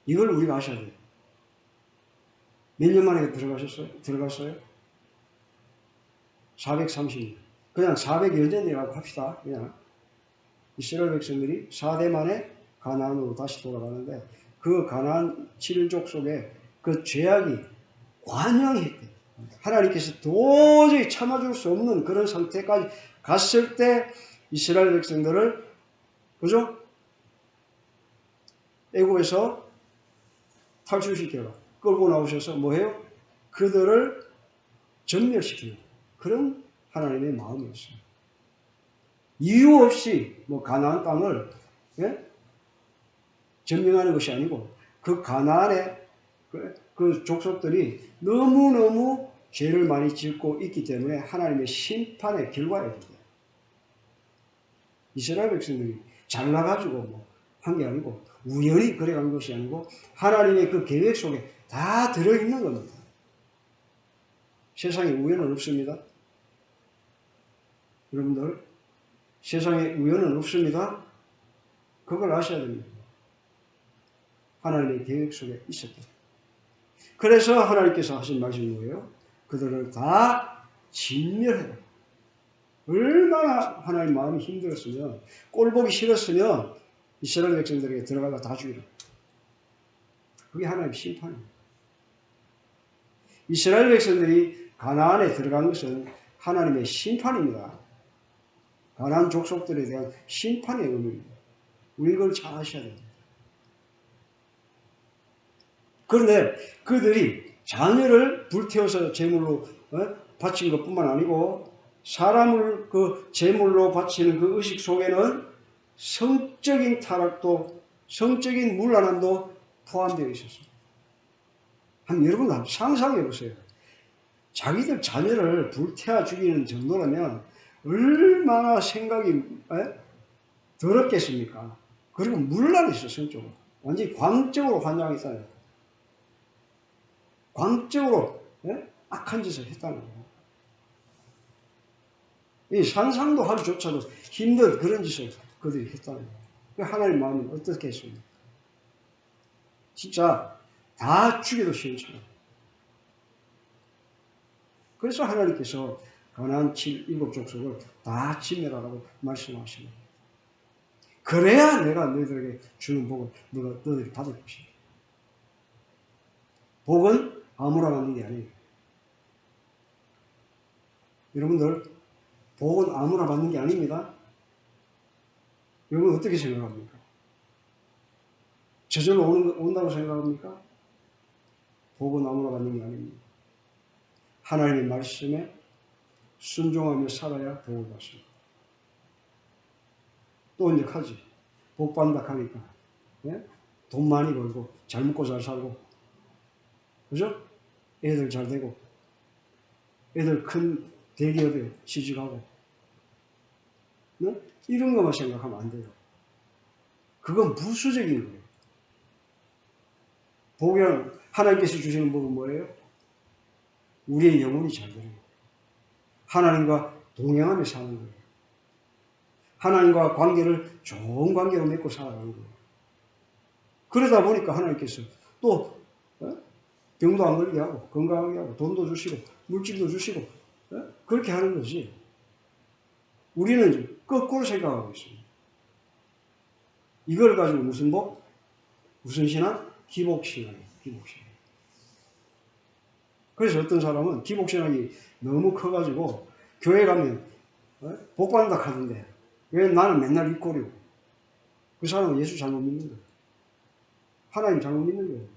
이걸 우리가 아셔야 돼요. 몇 년 만에 들어갔어요? 430년. 그냥 400여 년이라고 합시다. 그냥 이스라엘 백성들이 4대 만에 가나안으로 다시 돌아가는데 그 가나안 7족 속에 그 죄악이 관영했대요. 하나님께서 도저히 참아줄 수 없는 그런 상태까지 갔을 때 이스라엘 백성들을, 그죠? 애국에서 탈출시켜라. 끌고 나오셔서 뭐해요? 그들을 전멸시키는 그런 하나님의 마음이었어요. 이유 없이 뭐 가나안 땅을 예? 점령하는 것이 아니고 그 가나안의 그 족속들이 너무너무 죄를 많이 짓고 있기 때문에 하나님의 심판의 결과입니다. 이스라엘 백성들이 잘나가지고 뭐 한 게 아니고 우연히 그래간 것이 아니고 하나님의 그 계획 속에 다 들어있는 겁니다. 세상에 우연은 없습니다. 여러분들 세상에 우연은 없습니다. 그걸 아셔야 됩니다. 하나님의 계획 속에 있었다. 그래서 하나님께서 하신 말씀이 뭐예요? 그들을 다 진멸해라. 얼마나 하나님 마음이 힘들었으면 꼴보기 싫었으면 이스라엘 백성들에게 들어가서 다 죽이라. 그게 하나님의 심판입니다. 이스라엘 백성들이 가나안에 들어간 것은 하나님의 심판입니다. 가나안 족속들에 대한 심판의 의미입니다. 우리 이걸 잘 아셔야 됩니다. 그런데 그들이 자녀를 불태워서 제물로 바친 것뿐만 아니고 사람을 그 제물로 바치는 그 의식 속에는 성적인 타락도 성적인 문란함도 포함되어 있었습니다. 여러분 한번 상상해 보세요. 자기들 자녀를 불태워 죽이는 정도라면 얼마나 생각이 더럽겠습니까? 그리고 문란했어 성적으로. 완전히 광적으로 환장했다는 거예요. 광적으로 악한 짓을 했다는 거예요. 이 상상도 하기조차도 힘든 그런 짓을 그들이 했다는 거예요. 하나님 마음은 어떻게 했습니까? 진짜 다 죽여도 시원찮아요. 그래서 하나님께서 가나안 7 족속을 다 진멸하라고 말씀하십니다. 그래야 내가 너희들에게 주는 복을 너희들이 받을 것이다. 복은 아무나 받는 게 아니에요. 여러분들 복은 아무나 받는 게 아닙니다. 여러분 어떻게 생각합니까? 저절로 온다고 생각합니까? 복은 아무나 받는 게 아닙니다. 하나님의 말씀에 순종하며 살아야 복을 받습니다. 또 이제 하지. 복 받는다 하니까 돈 많이 벌고 잘 먹고 잘 살고 그죠? 애들 잘 되고 애들 큰 대기업에 취직하고 이런 것만 생각하면 안 돼요. 그건 부수적인 거예요. 복은 하나님께서 주시는 복은 뭐예요? 우리의 영혼이 잘 되는 거예요. 하나님과 동행하며 사는 거예요. 하나님과 관계를 좋은 관계로 맺고 살아가는 거예요. 그러다 보니까 하나님께서 또 병도 안 걸리게 하고 건강하게 하고 돈도 주시고 물질도 주시고 그렇게 하는 거지. 우리는 거꾸로 생각하고 있습니다. 이걸 가지고 무슨 복? 무슨 신앙? 기복신앙이에요. 기복신앙. 그래서 어떤 사람은 기복신앙이 너무 커가지고 교회 가면 복 받는다 하던데 왜 나는 맨날 입꼬리고? 그 사람은 예수 잘못 믿는 거예요. 하나님 잘못 믿는 거예요.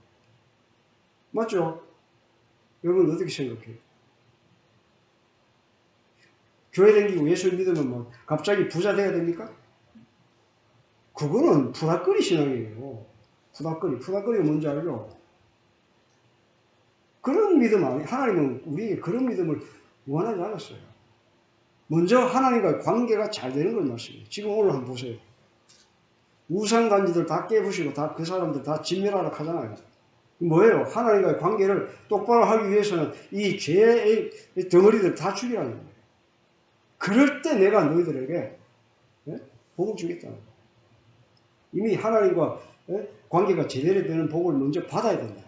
맞죠? 여러분 어떻게 생각해요? 교회 다니고 예수 믿으면 뭐 갑자기 부자 돼야 됩니까? 그거는 푸닥거리 신앙이에요. 푸닥거리가 뭔지 알죠? 그런 믿음 아니, 하나님은 우리에게 그런 믿음을 원하지 않았어요. 먼저 하나님과 관계가 잘 되는 걸 말씀해요. 지금 오늘 한번 보세요. 우상간지들 다 깨부시고 다 그 사람들 다 진멸하라 하잖아요. 뭐예요? 하나님과의 관계를 똑바로 하기 위해서는 이 죄의 덩어리들 다 죽이라는 거예요. 그럴 때 내가 너희들에게 복을 주겠다는 거예요. 이미 하나님과 관계가 제대로 되는 복을 먼저 받아야 된다.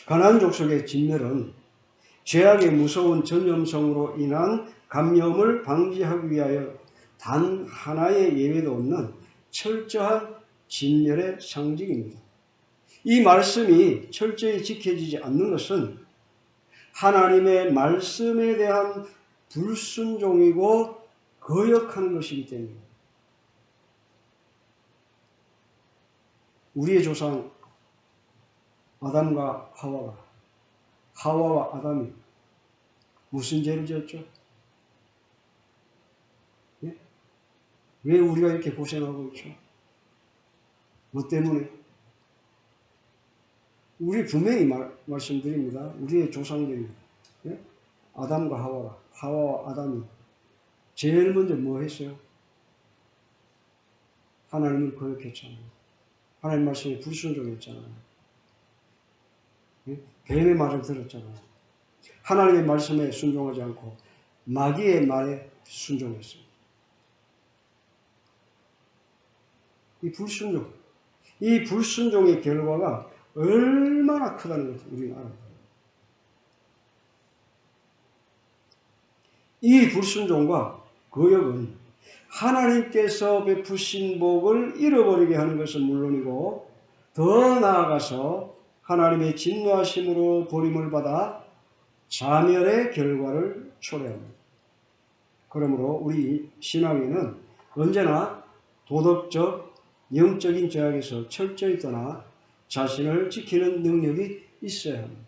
가나안 족속의 진멸은 죄악의 무서운 전염성으로 인한 감염을 방지하기 위하여 단 하나의 예외도 없는 철저한 진멸의 상징입니다. 이 말씀이 철저히 지켜지지 않는 것은 하나님의 말씀에 대한 불순종이고 거역하는 것이기 때문입니다. 우리의 조상 아담과 하와와 아담이 무슨 죄를 지었죠? 예? 왜 우리가 이렇게 고생하고 있죠? 뭐 때문에? 우리 분명히 말씀드립니다. 우리의 조상들이, 예? 아담과 하와와 아담이 제일 먼저 뭐 했어요? 하나님을 거역했잖아요. 하나님 말씀에 불순종했잖아요. 예? 뱀의 말을 들었잖아요. 하나님의 말씀에 순종하지 않고 마귀의 말에 순종했어요. 이 불순종의 결과가 얼마나 크다는 것을 우리는 알아야 돼요. 이 불순종과 거역은 하나님께서 베푸신 복을 잃어버리게 하는 것은 물론이고 더 나아가서 하나님의 진노하심으로 버림을 받아 자멸의 결과를 초래합니다. 그러므로 우리 신앙에는 언제나 도덕적, 영적인 죄악에서 철저히 떠나 자신을 지키는 능력이 있어야 합니다.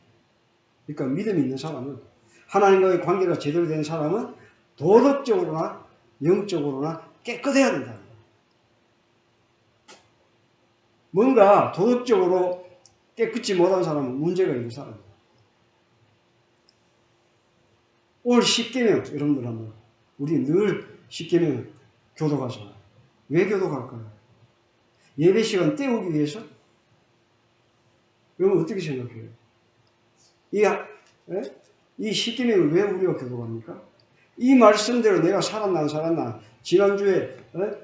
그러니까 믿음이 있는 사람은, 하나님과의 관계가 제대로 된 사람은 도덕적으로나 영적으로나 깨끗해야 된다. 뭔가 도덕적으로 깨끗이 못한 사람은 문제가 있는 사람입니다. 오늘 10계명 여러분들 한번, 우리 늘 10계명 교독하잖아요. 왜 교독할까요? 예배 시간 때우기 위해서? 여러분 어떻게 생각해요? 이 10계명을 왜 우리가 교독합니까? 이 말씀대로 내가 살았나 안 살았나, 지난주에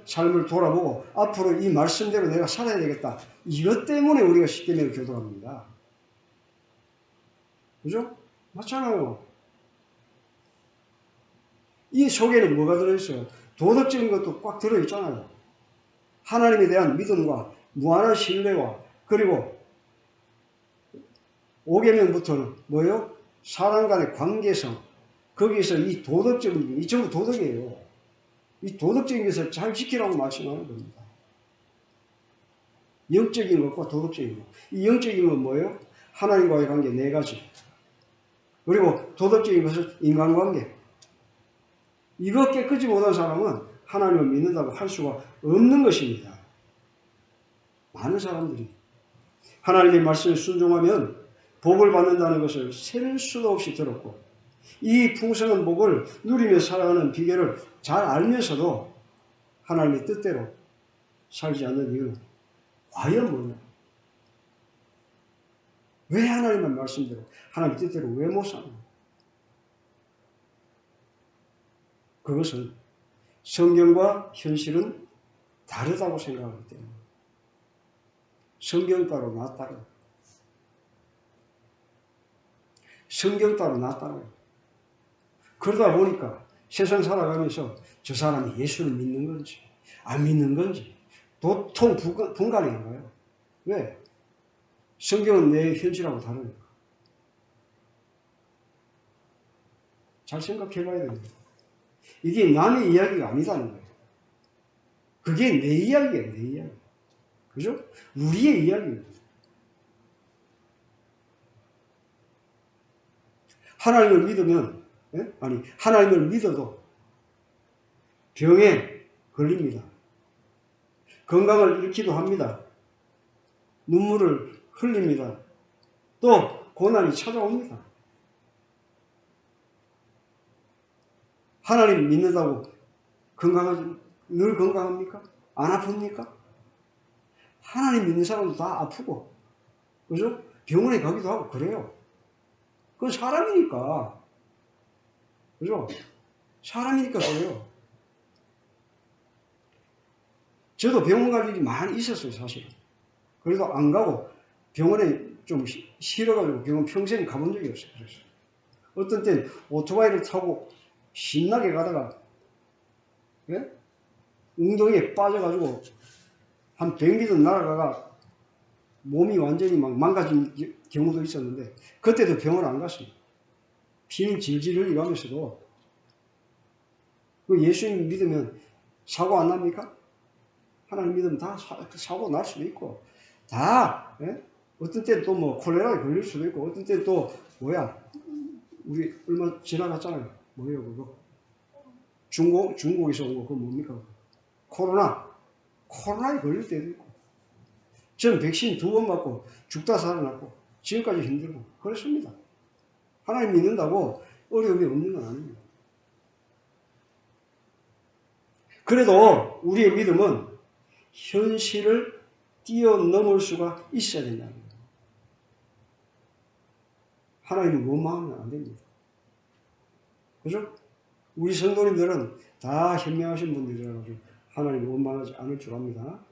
삶을 돌아보고 앞으로 이 말씀대로 내가 살아야 되겠다. 이것 때문에 우리가 10계명을 교독합니다. 그죠? 맞잖아요. 이 속에는 뭐가 들어있어요? 도덕적인 것도 꽉 들어있잖아요. 하나님에 대한 믿음과 무한한 신뢰와, 그리고 5계명부터는 뭐예요? 사람 간의 관계성. 거기에서 이 도덕적인, 이 전부 도덕이에요. 이 도덕적인 것을 잘 지키라고 말씀하는 겁니다. 영적인 것과 도덕적인 것. 이 영적인 건 뭐예요? 하나님과의 관계 4가지. 그리고 도덕적인 것은 인간관계. 이거 깨끗이 못한 사람은 하나님을 믿는다고 할 수가 없는 것입니다. 많은 사람들이 하나님의 말씀에 순종하면 복을 받는다는 것을 셀 수도 없이 들었고, 이 풍성한 복을 누리며 살아가는 비결을 잘 알면서도 하나님의 뜻대로 살지 않는 이유는 과연 뭐냐? 왜 하나님의 말씀대로, 하나님의 뜻대로 왜 못 사는 거야? 그것은 성경과 현실은 다르다고 생각하기 때문에. 성경 따로 나 따로. 성경 따로 나 따로. 그러다 보니까 세상 살아가면서 저 사람이 예수를 믿는 건지 안 믿는 건지 도통 분간이 안 가요. 왜? 성경은 내 현실하고 다르니까. 잘 생각해 봐야 됩니다. 이게 남의 이야기가 아니다는 거예요. 그게 내 이야기예요, 내 이야기. 그죠? 우리의 이야기입니다. 하나님을 믿으면, 하나님을 믿어도 병에 걸립니다. 건강을 잃기도 합니다. 눈물을 흘립니다. 또 고난이 찾아옵니다. 하나님 믿는다고 늘 건강합니까? 안 아픕니까? 하나님 믿는 사람도 다 아프고, 그죠? 병원에 가기도 하고 그래요. 그건 사람이니까. 그죠? 사람이니까 그래요. 저도 병원 갈 일이 많이 있었어요, 사실은. 그래도 안 가고 병원에 좀 싫어가지고 병원 평생 가본 적이 없어요. 그래서 어떤 땐 오토바이를 타고 신나게 가다가, 예? 웅덩이에 빠져가지고 한 100m 날아가가 몸이 완전히 막 망가진 경우도 있었는데, 그때도 병원 안 갔습니다. 피는 질질 흘리면서도. 그 예수님 믿으면 사고 안 납니까? 하나님 믿으면 다 사고 날 수도 있고, 다, 어떤 때는 또 뭐 콜레라에 걸릴 수도 있고, 어떤 때는 또 우리 얼마 지나갔잖아요. 뭐예요, 그거? 중국에서 온 거, 그거 뭡니까? 코로나에 걸릴 때도 있고. 전 백신 2번 맞고 죽다 살아났고, 지금까지 힘들고, 그렇습니다. 하나님 믿는다고 어려움이 없는 건 아닙니다. 그래도 우리의 믿음은 현실을 뛰어넘을 수가 있어야 된다는 거예요. 하나님은 원망하면 안 됩니다. 그죠? 우리 성도님들은 다 현명하신 분들이라서 하나님 원망하지 않을 줄 압니다.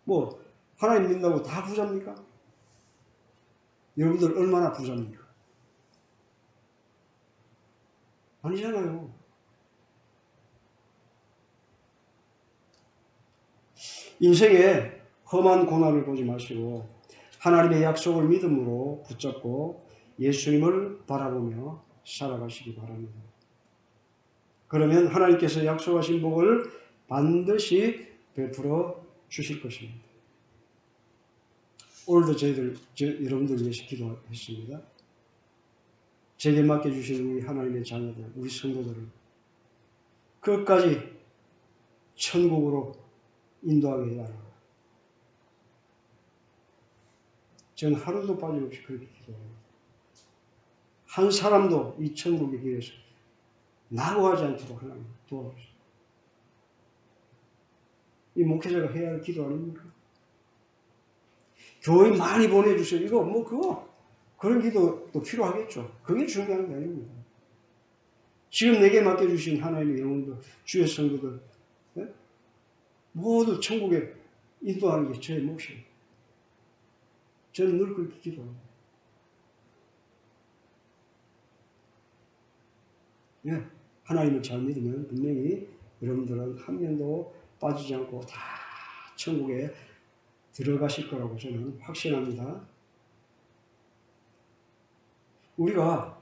뭐 하나님 믿는다고 다 부자입니까? 여러분들 얼마나 부자입니까? 아니잖아요. 인생에 험한 고난을 보지 마시고 하나님의 약속을 믿음으로 붙잡고 예수님을 바라보며 살아가시기 바랍니다. 그러면 하나님께서 약속하신 복을 반드시 베풀어 주실 것입니다. 오늘도 여러분들 위해서 기도했습니다. 제게 맡겨주신 우리 하나님의 자녀들, 우리 성도들을 끝까지 천국으로 인도하게 해달라. 저는 하루도 빠짐없이 그렇게 기도합니다. 한 사람도 이 천국의 길에서 낙오하지 않도록 하나님 도와주십시오. 이 목회자가 해야 할 기도 아닙니까? 교인 많이 보내주세요. 이거 그런 기도도 필요하겠죠. 그게 중요한 게 아닙니다. 지금 내게 맡겨주신 하나님의 영혼들, 주의 성도들, 네? 모두 천국에 인도하는 게 저의 몫이에요. 저는 늘 그렇게 기도합니다. 네. 하나님을 잘 믿으면 분명히 여러분들은 한 명도 빠지지 않고 다 천국에 들어가실 거라고 저는 확신합니다. 우리가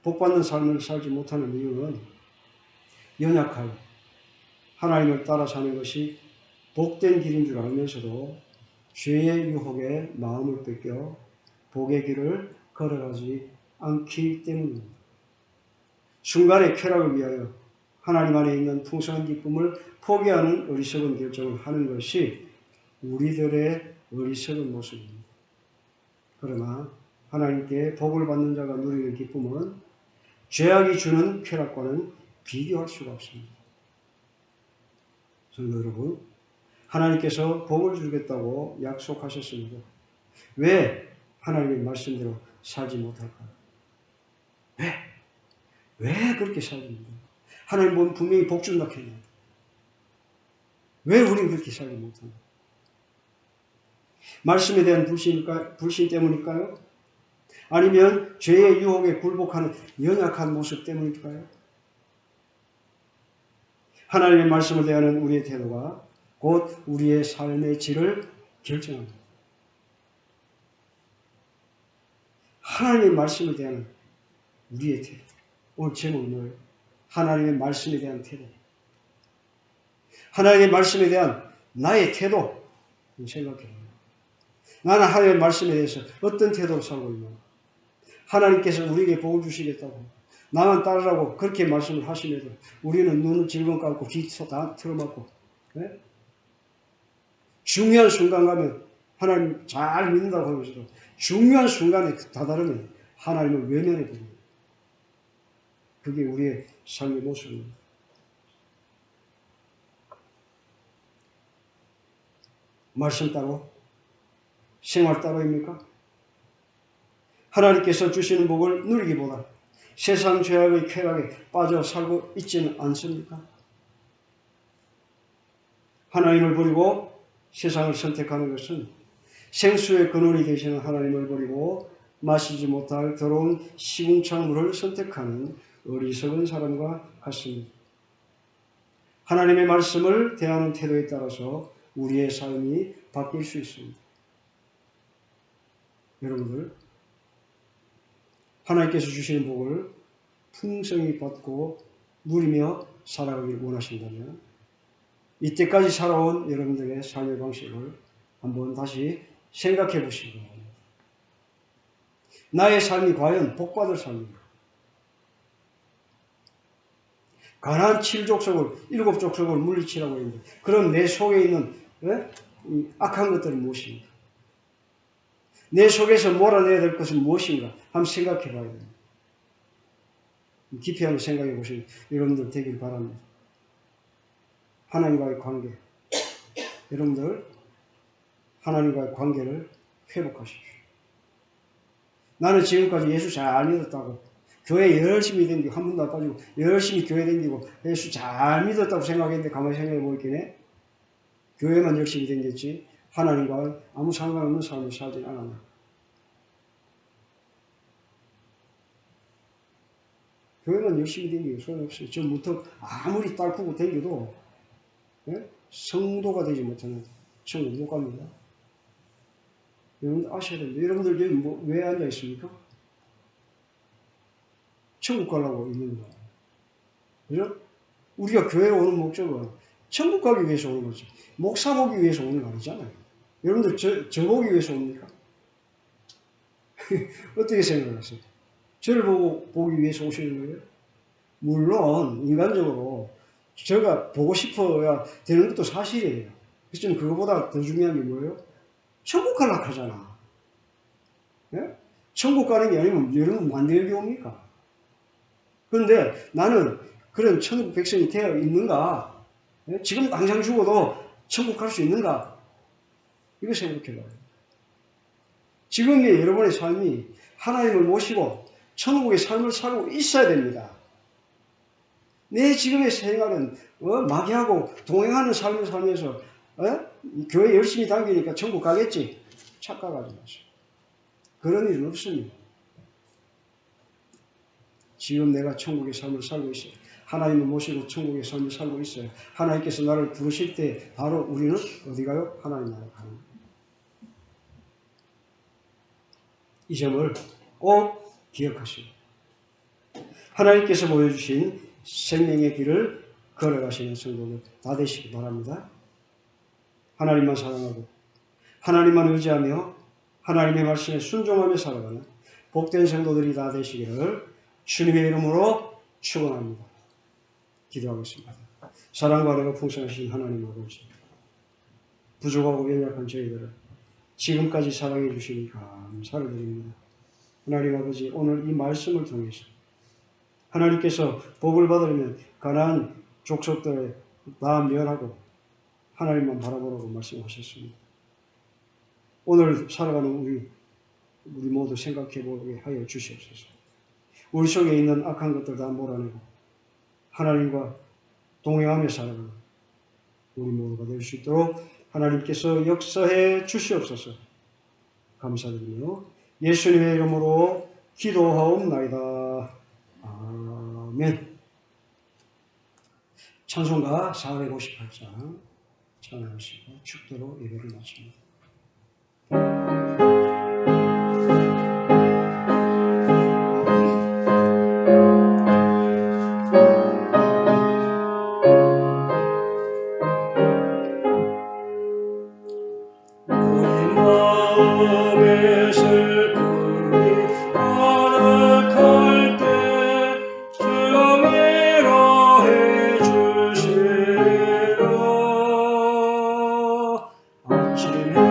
복받는 삶을 살지 못하는 이유는 연약한 하나님을 따라 사는 것이 복된 길인 줄 알면서도 죄의 유혹에 마음을 뺏겨 복의 길을 걸어가지 않기 때문입니다. 순간의 쾌락을 위하여 하나님 안에 있는 풍성한 기쁨을 포기하는 어리석은 결정을 하는 것이 우리들의 어리석은 모습입니다. 그러나 하나님께 복을 받는 자가 누리는 기쁨은 죄악이 주는 쾌락과는 비교할 수가 없습니다. 성도 여러분, 하나님께서 복을 주겠다고 약속하셨습니다. 왜 하나님의 말씀대로 살지 못할까요? 왜 그렇게 살지 못할까요? 하나님 분명히 복 준다 했는데 왜 우리는 그렇게 살지 못합니까? 말씀에 대한 불신 때문일까요? 아니면 죄의 유혹에 굴복하는 연약한 모습 때문일까요? 하나님의 말씀을 대하는 우리의 태도가 곧 우리의 삶의 질을 결정합니다. 하나님의 말씀에 대한 우리의 태도. 오늘 제목은 뭐예요? 하나님의 말씀에 대한 태도. 하나님의 말씀에 대한 나의 태도. 생각해봐요. 나는 하나님의 말씀에 대해서 어떤 태도로 살고 있나? 하나님께서 우리에게 복을 주시겠다고 나만 따르라고 그렇게 말씀을 하시면서 우리는 눈을 질끈 감고 귀 다 틀어막고, 네? 중요한 순간 가면 하나님 잘 믿는다고 하면서도 중요한 순간에 다다르면 하나님을 외면해 버립니다. 그게 우리의 삶의 모습입니다. 말씀 따로, 생활 따로입니까? 하나님께서 주시는 복을 누리기보다 세상 죄악의 쾌락에 빠져 살고 있지는 않습니까? 하나님을 버리고 세상을 선택하는 것은 생수의 근원이 되시는 하나님을 버리고 마시지 못할 더러운 시궁창물을 선택하는 어리석은 사람과 같습니다. 하나님의 말씀을 대하는 태도에 따라서 우리의 삶이 바뀔 수 있습니다. 여러분들, 하나님께서 주시는 복을 풍성히 받고 누리며 살아가길 원하신다면 이때까지 살아온 여러분들의 삶의 방식을 한번 다시 생각해 보시기 바랍니다. 나의 삶이 과연 복받을 삶인가? 가나안 7족속을 7족속을 물리치라고 했는데 그럼 내 속에 있는 이 악한 것들은 무엇입니까? 내 속에서 몰아내야 될 것은 무엇인가? 한번 생각해 봐야 됩니다. 깊이 한번 생각해 보시면 여러분들 되길 바랍니다. 하나님과의 관계, 여러분들 하나님과의 관계를 회복하십시오. 나는 지금까지 예수 잘 믿었다고 교회 열심히 댕기고 한 번도 안 빠지고 열심히 교회 댕기고 예수 잘 믿었다고 생각했는데 가만히 생각해 보이겠네. 교회만 열심히 댕겼지 하나님과 아무 상관없는 삶을 살지 않았나. 교회만 열심히 댕기고 소용없어요. 저 무턱 아무리 딸꾸고 댕겨도 성도가 되지 못하는 천국 못 갑니다. 여러분들 아셔야 됩니다. 여러분들 여기 왜 앉아 있습니까? 천국 가려고 있는 거예요. 그죠? 우리가 교회에 오는 목적은 천국 가기 위해서 오는 거지. 목사 보기 위해서 오는 거 아니잖아요. 여러분들 저 보기 위해서 옵니까? 어떻게 생각하세요? 저를 보기 위해서 오시는 거예요? 물론 인간적으로 저가 보고 싶어야 되는 것도 사실이에요. 그렇지만 그거보다 더 중요한 게 뭐예요? 천국 가려고 하잖아. 예? 천국 가는 게 아니면 여러분 만들기 옵니까? 그런데 나는 그런 천국 백성이 되어 있는가? 예? 지금 당장 죽어도 천국 갈 수 있는가? 이거 생각해 봐요. 지금의 여러분의 삶이 하나님을 모시고 천국의 삶을 살고 있어야 됩니다. 내 지금의 생활은 마귀하고 동행하는 삶을 살면서 교회 열심히 다니니까 천국 가겠지? 착각하지 마세요. 그런 일은 없습니다. 지금 내가 천국의 삶을 살고 있어요. 하나님을 모시고 천국의 삶을 살고 있어요. 하나님께서 나를 부르실 때 바로 우리는 어디 가요? 하나님 나라 가는 거예요. 이 점을 꼭 기억하시고 하나님께서 보여주신 생명의 길을 걸어가시는 성도들 다 되시기 바랍니다. 하나님만 사랑하고 하나님만 의지하며 하나님의 말씀에 순종하며 살아가는 복된 성도들이 다 되시기를 주님의 이름으로 축원합니다. 기도하겠습니다. 사랑과 은혜가 풍성하신 하나님 아버지, 부족하고 연약한 저희들을 지금까지 사랑해 주시니 감사를 드립니다. 하나님 아버지, 오늘 이 말씀을 통해서 하나님께서 복을 받으려면 가나안 족속들을 다 멸하고 하나님만 바라보라고 말씀하셨습니다. 오늘 살아가는 우리 모두 생각해 보게 하여 주시옵소서. 우리 속에 있는 악한 것들 다 몰아내고 하나님과 동행하며 살아가는 우리 모두가 될 수 있도록 하나님께서 역사해 주시옵소서. 감사드리며 예수님의 이름으로 기도하옵나이다. 아멘. 찬송가 458장 찬양하시고 축도로 예배를 마칩니다. 아침에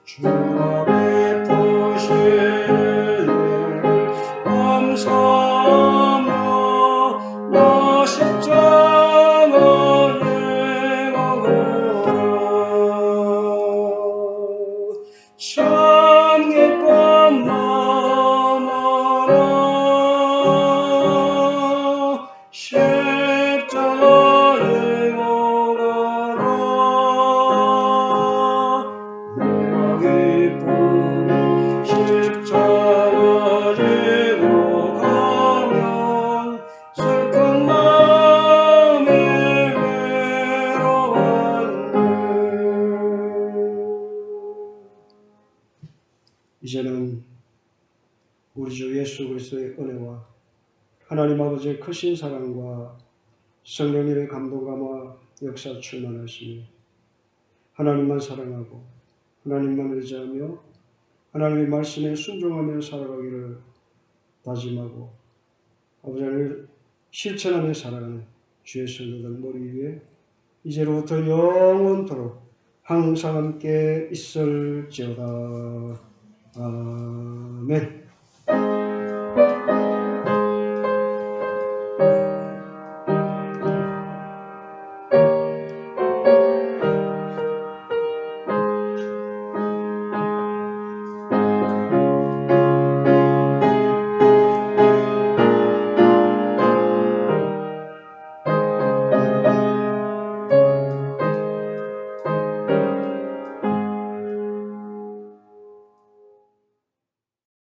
주가 베푸시는 감사하며 나 십자가에 가거라 참 기쁜 마음으로 십자가에 가거라 내가 기쁘게 십자가 지고 가면 슬픈 마음이 외로웠네. 이제는 우리 주 예수 그리스도의 은혜와 하나님 아버지의 크신 사랑과 성령님의 감동감화 역사 충만하시며 하나님만 사랑하고 하나님만 의지하며 하나님의 말씀에 순종하며 살아가기를 다짐하고 아버지 하나님을 실천하며 살아가는 주의 성도들 머리 위에 이제로부터 영원토록 항상 함께 있을지어다. 아멘.